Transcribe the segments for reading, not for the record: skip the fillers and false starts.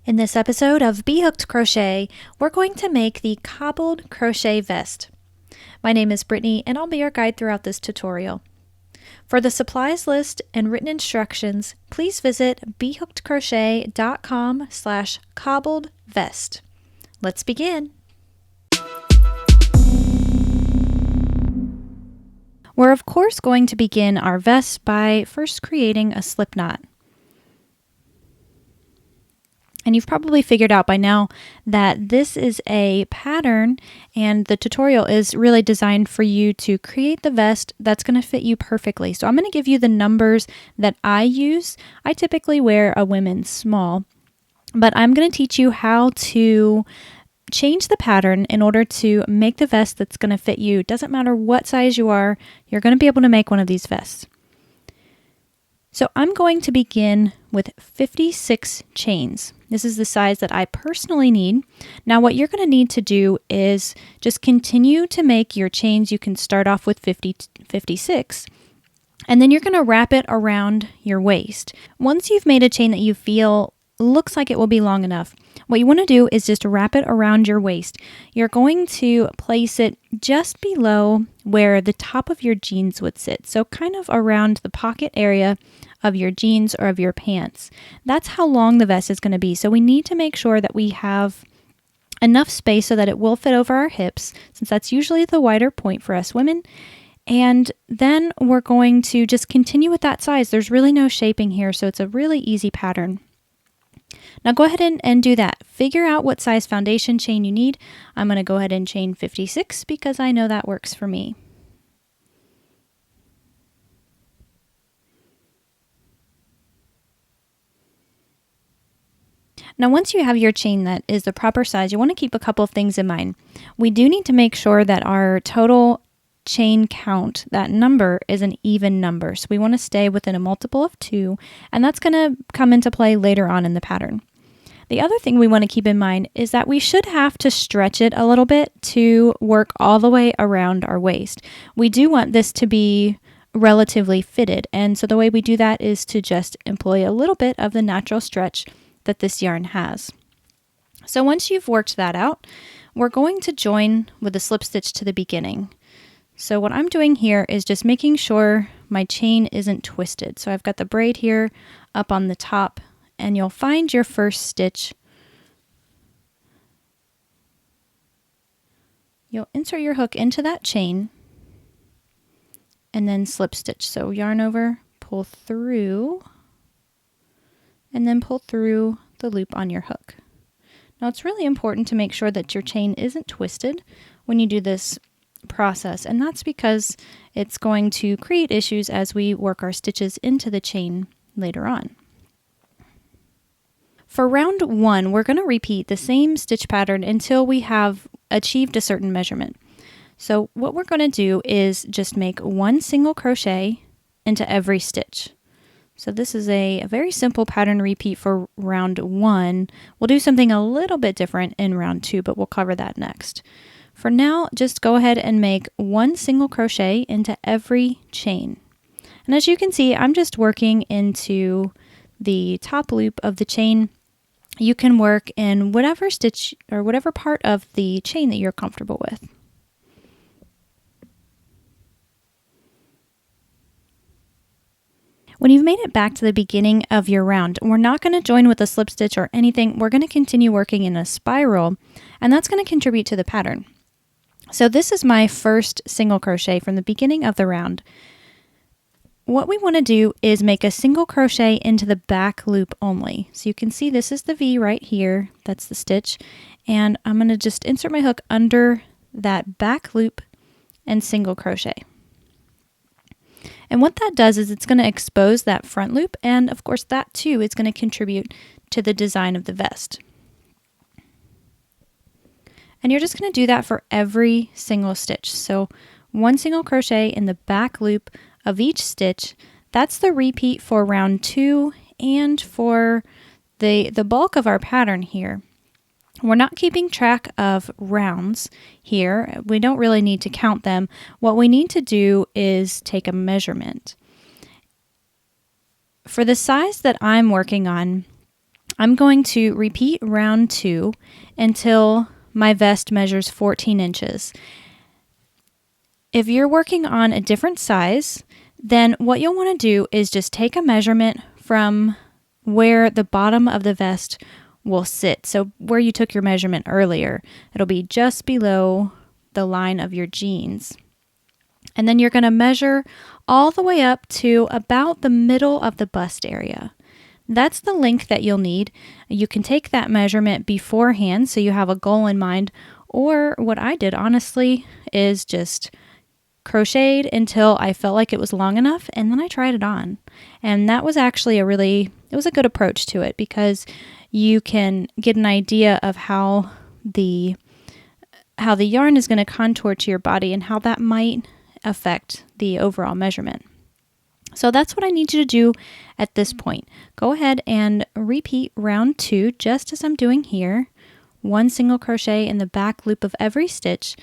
In this episode of B.Hooked Crochet, we're going to make the Cobbled Crochet vest. My name is Brittany and I'll be your guide throughout this tutorial. For the supplies list and written instructions, please visit bhookedcrochet.com/cobbledvest. Let's begin. We're of course going to begin our vest by first creating a slip knot. And you've probably figured out by now that this is a pattern and the tutorial is really designed for you to create the vest that's going to fit you perfectly. So I'm going to give you the numbers that I use. I typically wear a women's small, but I'm going to teach you how to change the pattern in order to make the vest that's going to fit you. It doesn't matter what size you are, you're going to be able to make one of these vests. So I'm going to begin with 56 chains. This is the size that I personally need. Now what you're going to need to do is just continue to make your chains. You can start off with 56, and then you're going to wrap it around your waist. Once you've made a chain that you feel looks like it will be long enough, what you want to do is just wrap it around your waist. You're going to place it just below where the top of your jeans would sit. So kind of around the pocket area of your jeans or of your pants. That's how long the vest is going to be. So we need to make sure that we have enough space so that it will fit over our hips, since that's usually the wider point for us women. And then we're going to just continue with that size. There's really no shaping here, so it's a really easy pattern. Now go ahead and do that. Figure out what size foundation chain you need. I'm going to go ahead and chain 56 because I know that works for me. Now once you have your chain that is the proper size, you want to keep a couple of things in mind. We do need to make sure that our total chain count, that number, is an even number. So we want to stay within a multiple of 2, and that's going to come into play later on in the pattern. The other thing we want to keep in mind is that we should have to stretch it a little bit to work all the way around our waist. We do want this to be relatively fitted, and so the way we do that is to just employ a little bit of the natural stretch that this yarn has. So once you've worked that out, we're going to join with a slip stitch to the beginning. So what I'm doing here is just making sure my chain isn't twisted. So I've got the braid here up on the top, and you'll find your first stitch. You'll insert your hook into that chain and then slip stitch. So yarn over, pull through, and then pull through the loop on your hook. Now it's really important to make sure that your chain isn't twisted when you do this process, and that's because it's going to create issues as we work our stitches into the chain later on. For round 1, we're going to repeat the same stitch pattern until we have achieved a certain measurement. So what we're going to do is just make 1 single crochet into every stitch. So this is a very simple pattern repeat for round 1. We'll do something a little bit different in round 2, but we'll cover that next. For now, just go ahead and make 1 single crochet into every chain. And as you can see, I'm just working into the top loop of the chain. You can work in whatever stitch or whatever part of the chain that you're comfortable with. When you've made it back to the beginning of your round, we're not going to join with a slip stitch or anything. We're going to continue working in a spiral, and that's going to contribute to the pattern. So this is my first single crochet from the beginning of the round. What we want to do is make a single crochet into the back loop only. So you can see this is the V right here. That's the stitch. And I'm going to just insert my hook under that back loop and single crochet. And what that does is it's going to expose that front loop, and of course that too is going to contribute to the design of the vest. And you're just going to do that for every single stitch. So 1 single crochet in the back loop of each stitch. That's the repeat for round 2 and for the bulk of our pattern here. We're not keeping track of rounds here. We don't really need to count them. What we need to do is take a measurement. For the size that I'm working on, I'm going to repeat round 2 until my vest measures 14 inches. If you're working on a different size, then what you'll want to do is just take a measurement from where the bottom of the vest will sit. So where you took your measurement earlier, it'll be just below the line of your jeans. And then you're going to measure all the way up to about the middle of the bust area. That's the length that you'll need. You can take that measurement beforehand so you have a goal in mind, or what I did honestly is just crocheted until I felt like it was long enough, and then I tried it on. And that was actually it was a good approach to it, because you can get an idea of how the yarn is going to contour to your body and how that might affect the overall measurement. So that's what I need you to do at this point. Go ahead and repeat round 2 just as I'm doing here. 1 single crochet in the back loop of every stitch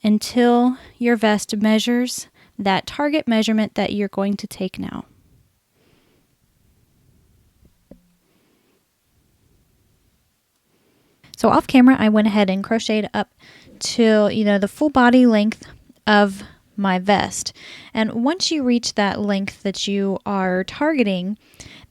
until your vest measures that target measurement that you're going to take now. So off camera, I went ahead and crocheted up till the full body length of my vest. And once you reach that length that you are targeting,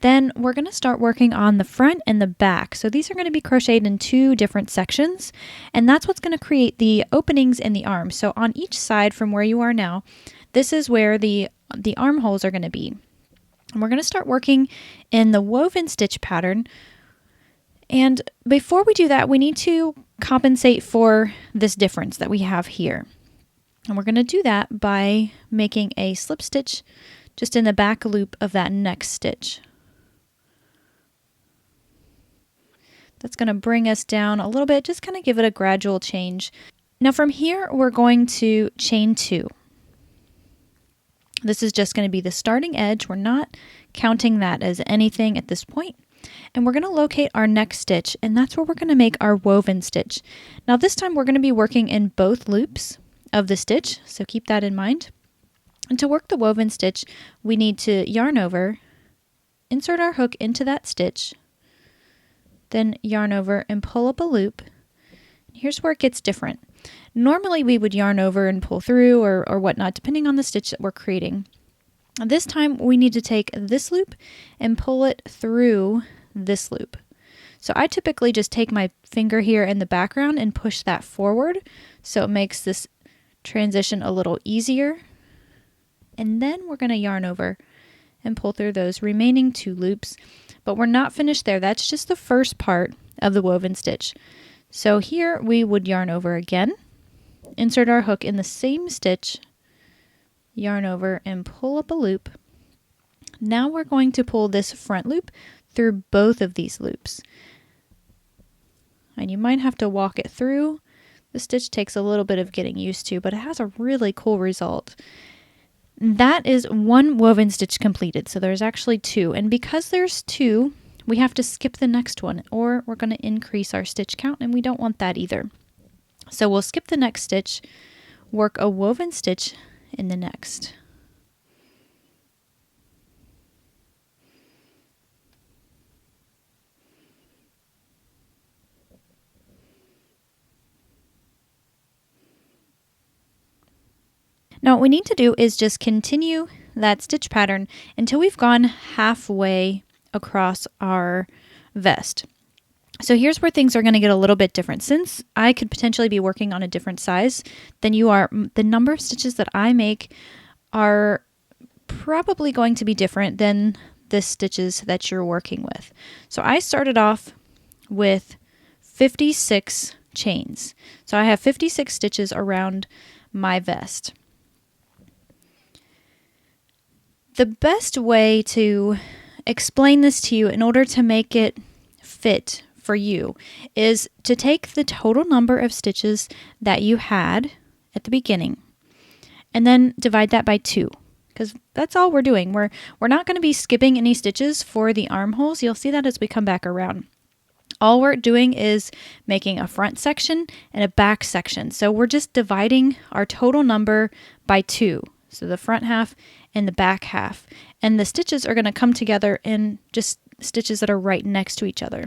then we're going to start working on the front and the back. So these are going to be crocheted in 2 different sections, and that's what's going to create the openings in the arms. So on each side from where you are now, this is where the armholes are going to be. And we're going to start working in the woven stitch pattern. And before we do that, we need to compensate for this difference that we have here. And we're going to do that by making a slip stitch just in the back loop of that next stitch. That's going to bring us down a little bit, just kind of give it a gradual change. Now from here, we're going to chain 2. This is just going to be the starting edge. We're not counting that as anything at this point. And we're going to locate our next stitch, and that's where we're going to make our woven stitch. Now this time we're going to be working in both loops of the stitch, so keep that in mind. And to work the woven stitch, we need to yarn over, insert our hook into that stitch, then yarn over and pull up a loop. Here's where it gets different. Normally we would yarn over and pull through or whatnot, depending on the stitch that we're creating. This time we need to take this loop and pull it through this loop. So I typically just take my finger here in the background and push that forward, so it makes this transition a little easier. And then we're going to yarn over and pull through those remaining 2 loops, but we're not finished there. That's just the first part of the woven stitch. So here we would yarn over again, insert our hook in the same stitch, yarn over and pull up a loop. Now we're going to pull this front loop through both of these loops. And you might have to walk it through. The stitch takes a little bit of getting used to, but it has a really cool result. That is 1 woven stitch completed, so there's actually 2. And because there's 2, we have to skip the next one, or we're going to increase our stitch count, and we don't want that either. So we'll skip the next stitch, work a woven stitch in the next. Now what we need to do is just continue that stitch pattern until we've gone halfway across our vest. So here's where things are going to get a little bit different. Since I could potentially be working on a different size than you are, the number of stitches that I make are probably going to be different than the stitches that you're working with. So I started off with 56 chains. So I have 56 stitches around my vest. The best way to explain this to you in order to make it fit for you is to take the total number of stitches that you had at the beginning and then divide that by 2, because that's all we're doing. We're not going to be skipping any stitches for the armholes. You'll see that as we come back around. All we're doing is making a front section and a back section. So we're just dividing our total number by 2. So the front half and the back half. And the stitches are going to come together in just stitches that are right next to each other.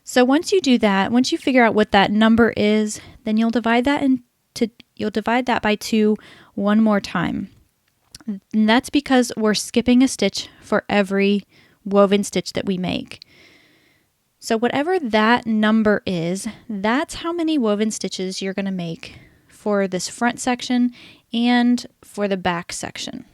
So once you do that, once you figure out what that number is, then you'll divide that by 2 one more time. And that's because we're skipping a stitch for every woven stitch that we make. So whatever that number is, that's how many woven stitches you're going to make for this front section and for the back section.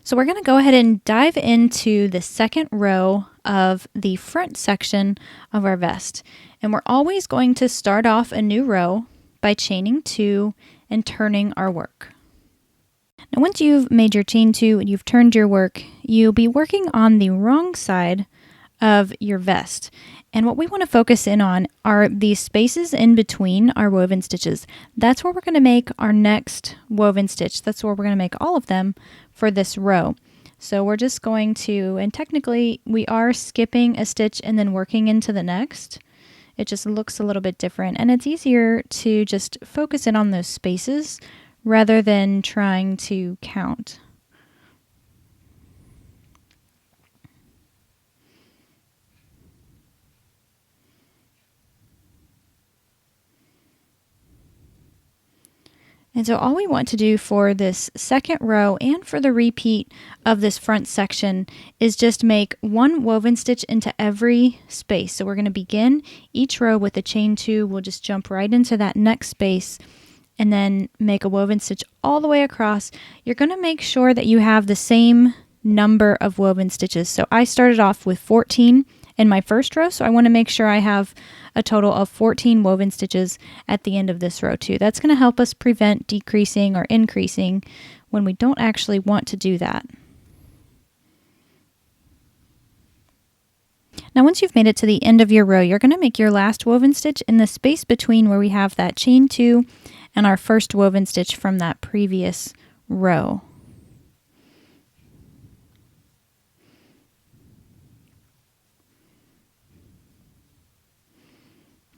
So we're going to go ahead and dive into the second row of the front section of our vest. And we're always going to start off a new row by chaining 2 and turning our work. Now once you've made your chain 2 and you've turned your work, you'll be working on the wrong side of your vest. And what we want to focus in on are these spaces in between our woven stitches. That's where we're going to make our next woven stitch. That's where we're going to make all of them for this row. So we're just going to, and technically we are skipping a stitch and then working into the next. It just looks a little bit different, and it's easier to just focus in on those spaces rather than trying to count. And so all we want to do for this second row and for the repeat of this front section is just make one woven stitch into every space. So we're going to begin each row with a chain 2. We'll just jump right into that next space and then make a woven stitch all the way across. You're going to make sure that you have the same number of woven stitches. So I started off with 14 in my first row, so I want to make sure I have a total of 14 woven stitches at the end of this row too. That's going to help us prevent decreasing or increasing when we don't actually want to do that. Now once you've made it to the end of your row, you're going to make your last woven stitch in the space between where we have that chain 2 and our first woven stitch from that previous row.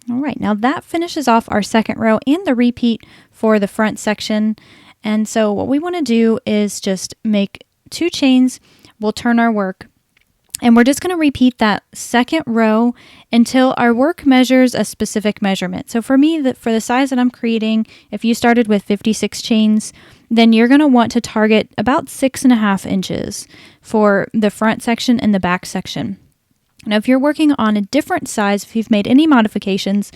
All right, now that finishes off our second row and the repeat for the front section. And so what we want to do is just make 2 chains. We'll turn our work, and we're just going to repeat that second row until our work measures a specific measurement. So for me, for the size that I'm creating, if you started with 56 chains, then you're going to want to target about 6.5 inches for the front section and the back section. Now, if you're working on a different size, if you've made any modifications,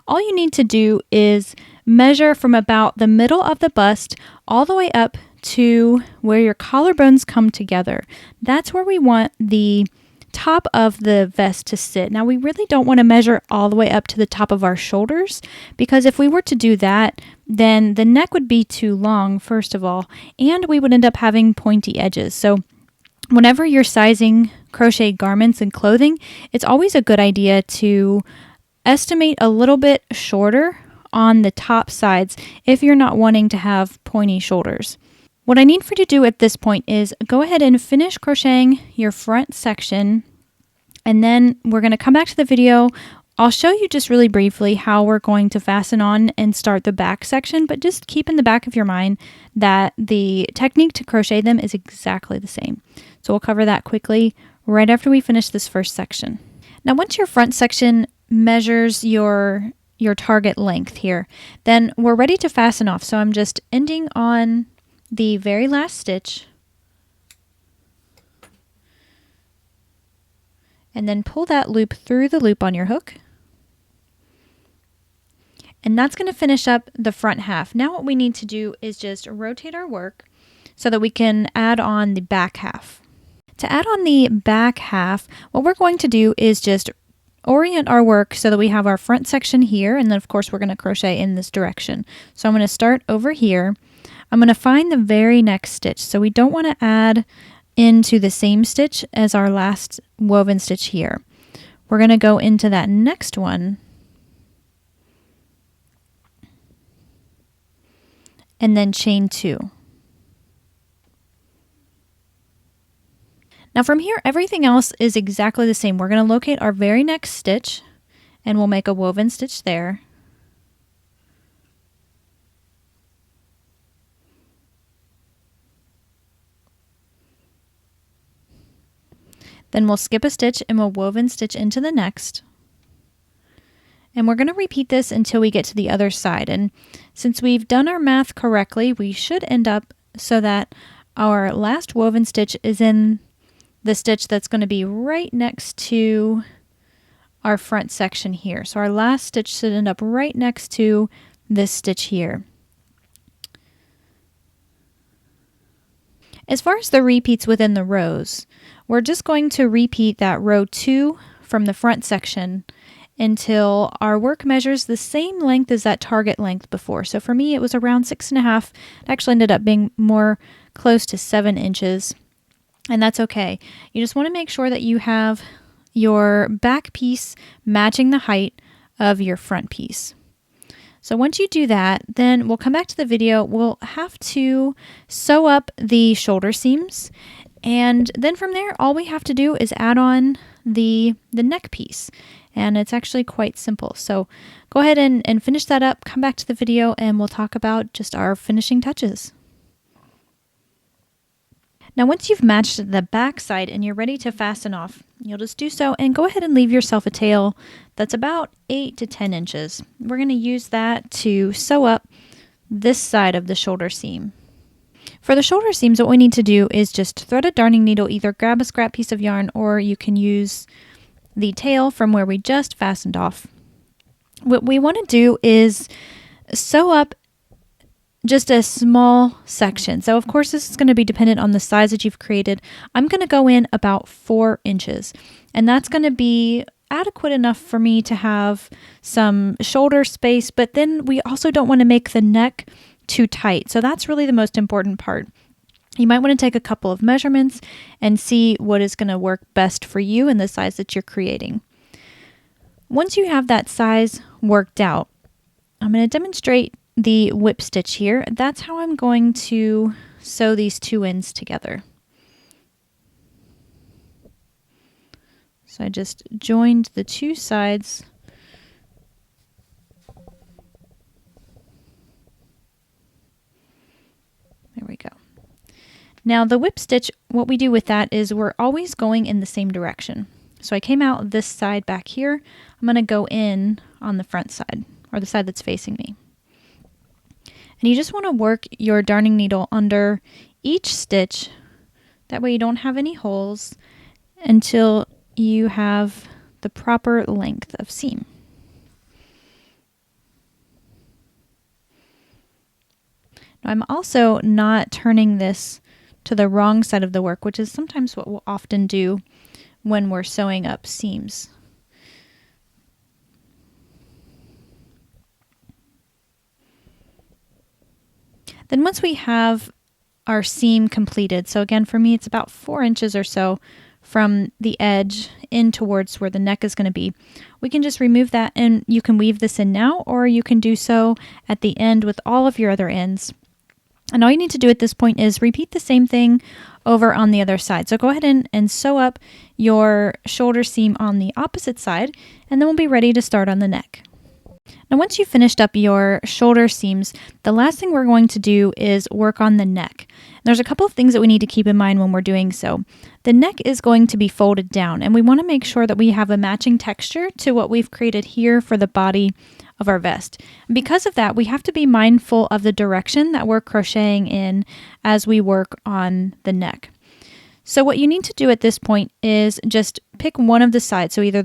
all you need to do is measure from about the middle of the bust all the way up to where your collarbones come together. That's where we want the top of the vest to sit. Now, we really don't want to measure all the way up to the top of our shoulders, because if we were to do that, then the neck would be too long, first of all, and we would end up having pointy edges. So whenever you're sizing crochet garments and clothing, it's always a good idea to estimate a little bit shorter on the top sides if you're not wanting to have pointy shoulders. What I need for you to do at this point is go ahead and finish crocheting your front section, and then we're going to come back to the video. I'll show you just really briefly how we're going to fasten on and start the back section, but just keep in the back of your mind that the technique to crochet them is exactly the same. So we'll cover that quickly right after we finish this first section. Now once your front section measures your target length here, then we're ready to fasten off. So I'm just ending on the very last stitch and then pull that loop through the loop on your hook. And that's going to finish up the front half. Now what we need to do is just rotate our work so that we can add on the back half. To add on the back half, what we're going to do is just orient our work so that we have our front section here, and then of course we're going to crochet in this direction. So I'm going to start over here. I'm going to find the very next stitch. So we don't want to add into the same stitch as our last woven stitch here. We're going to go into that next one and then chain 2. Now from here, everything else is exactly the same. We're going to locate our very next stitch, and we'll make a woven stitch there. Then we'll skip a stitch and we'll woven stitch into the next. And we're going to repeat this until we get to the other side. And since we've done our math correctly, we should end up so that our last woven stitch is in the stitch that's going to be right next to our front section here. So our last stitch should end up right next to this stitch here. As far as the repeats within the rows, we're just going to repeat that row 2 from the front section until our work measures the same length as that target length before. So for me, it was around 6.5. It actually ended up being more close to 7 inches, and that's okay. You just want to make sure that you have your back piece matching the height of your front piece. So once you do that, then we'll come back to the video. We'll have to sew up the shoulder seams, and then from there, all we have to do is add on the neck piece, and it's actually quite simple. So go ahead and finish that up, come back to the video, and we'll talk about just our finishing touches. Now once you've matched the back side and you're ready to fasten off, you'll just do so and go ahead and leave yourself a tail that's about 8 to 10 inches. We're going to use that to sew up this side of the shoulder seam. For the shoulder seams, what we need to do is just thread a darning needle, either grab a scrap piece of yarn or you can use the tail from where we just fastened off. What we want to do is sew up just a small section. So of course this is going to be dependent on the size that you've created. I'm going to go in about 4 inches, and that's going to be adequate enough for me to have some shoulder space, but then we also don't want to make the neck too tight. So that's really the most important part. You might want to take a couple of measurements and see what is going to work best for you and the size that you're creating. Once you have that size worked out, I'm going to demonstrate the whip stitch here. That's how I'm going to sew these two ends together. So I just joined the two sides. There we go. Now the whip stitch, what we do with that is we're always going in the same direction. So I came out this side back here. I'm going to go in on the front side, or the side that's facing me. And you just want to work your darning needle under each stitch. That way you don't have any holes until you have the proper length of seam. Now I'm also not turning this to the wrong side of the work, which is sometimes what we'll often do when we're sewing up seams. Then once we have our seam completed, so again for me it's about 4 inches or so from the edge in towards where the neck is going to be, we can just remove that, and you can weave this in now, or you can do so at the end with all of your other ends. And all you need to do at this point is repeat the same thing over on the other side. So go ahead and sew up your shoulder seam on the opposite side, and then we'll be ready to start on the neck. Now once you've finished up your shoulder seams, the last thing we're going to do is work on the neck. There's a couple of things that we need to keep in mind when we're doing so. The neck is going to be folded down, and we want to make sure that we have a matching texture to what we've created here for the body of our vest. And because of that, we have to be mindful of the direction that we're crocheting in as we work on the neck. So what you need to do at this point is just pick one of the sides. So either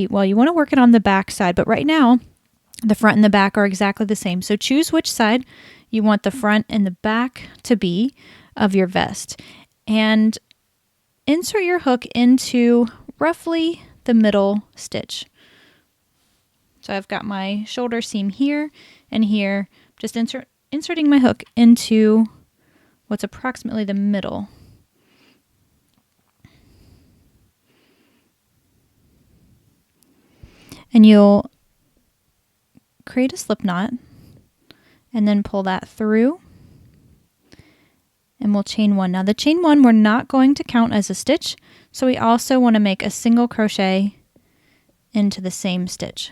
well, you want to work it on the back side, but right now the front and the back are exactly the same. So choose which side you want the front and the back to be of your vest, and insert your hook into roughly the middle stitch. So I've got my shoulder seam here and here, just inserting my hook into what's approximately the middle. And you'll create a slip knot and then pull that through, and we'll chain one. Now the chain one we're not going to count as a stitch, so we also want to make a single crochet into the same stitch.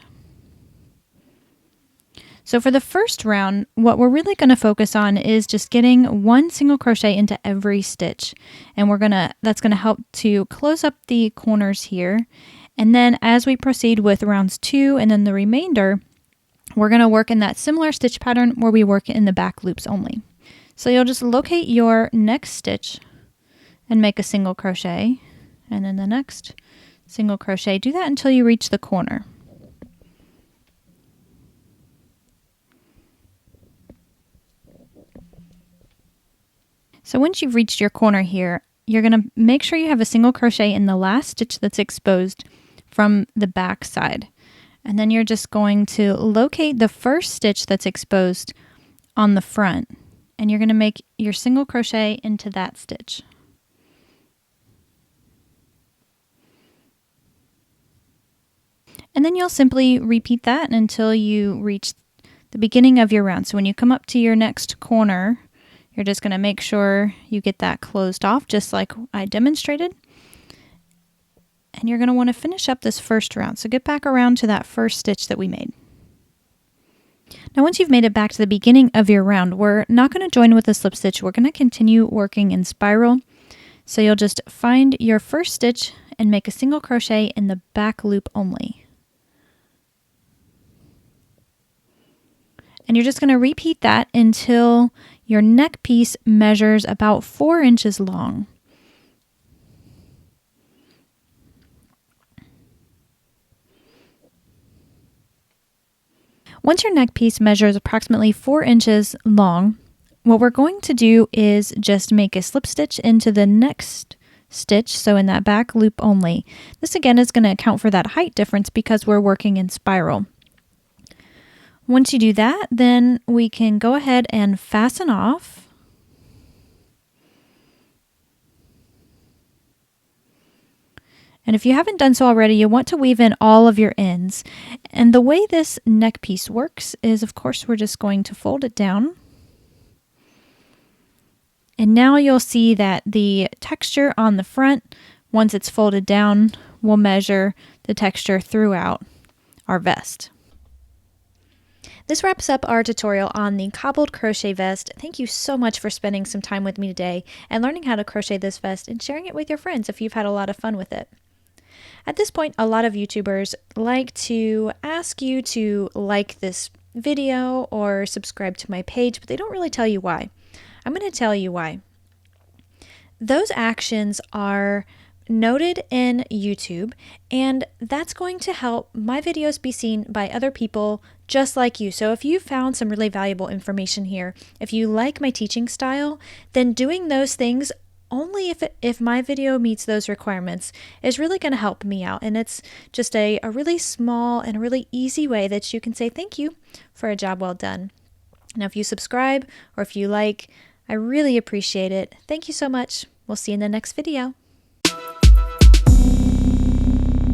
So for the first round, what we're really going to focus on is just getting 1 single crochet into every stitch. And that's going to help to close up the corners here. And then as we proceed with rounds 2 and then the remainder, we're going to work in that similar stitch pattern where we work in the back loops only. So you'll just locate your next stitch and make a single crochet, and then the next single crochet. Do that until you reach the corner. So once you've reached your corner here, you're going to make sure you have a single crochet in the last stitch that's exposed from the back side. And then you're just going to locate the first stitch that's exposed on the front. And you're going to make your single crochet into that stitch. And then you'll simply repeat that until you reach the beginning of your round. So when you come up to your next corner, you're just going to make sure you get that closed off just like I demonstrated. And you're going to want to finish up this first round. So get back around to that first stitch that we made. Now once you've made it back to the beginning of your round, we're not going to join with a slip stitch. We're going to continue working in spiral. So you'll just find your first stitch and make a single crochet in the back loop only. And you're just going to repeat that until your neck piece measures about 4 inches long. Once your neck piece measures approximately 4 inches long, what we're going to do is just make a slip stitch into the next stitch, so in that back loop only. This again is going to account for that height difference because we're working in spiral. Once you do that, then we can go ahead and fasten off. And if you haven't done so already, you want to weave in all of your ends. And the way this neck piece works is, of course, we're just going to fold it down. And now you'll see that the texture on the front, once it's folded down, will measure the texture throughout our vest. This wraps up our tutorial on the Cobbled Crochet vest. Thank you so much for spending some time with me today and learning how to crochet this vest and sharing it with your friends if you've had a lot of fun with it. At this point, a lot of YouTubers like to ask you to like this video or subscribe to my page, but they don't really tell you why. I'm going to tell you why. Those actions are noted in YouTube, and that's going to help my videos be seen by other people just like you. So if you found some really valuable information here, if you like my teaching style, then doing those things only if my video meets those requirements is really going to help me out. And it's just a really small and really easy way that you can say thank you for a job well done. Now, if you subscribe or if you like, I really appreciate it. Thank you so much. We'll see you in the next video.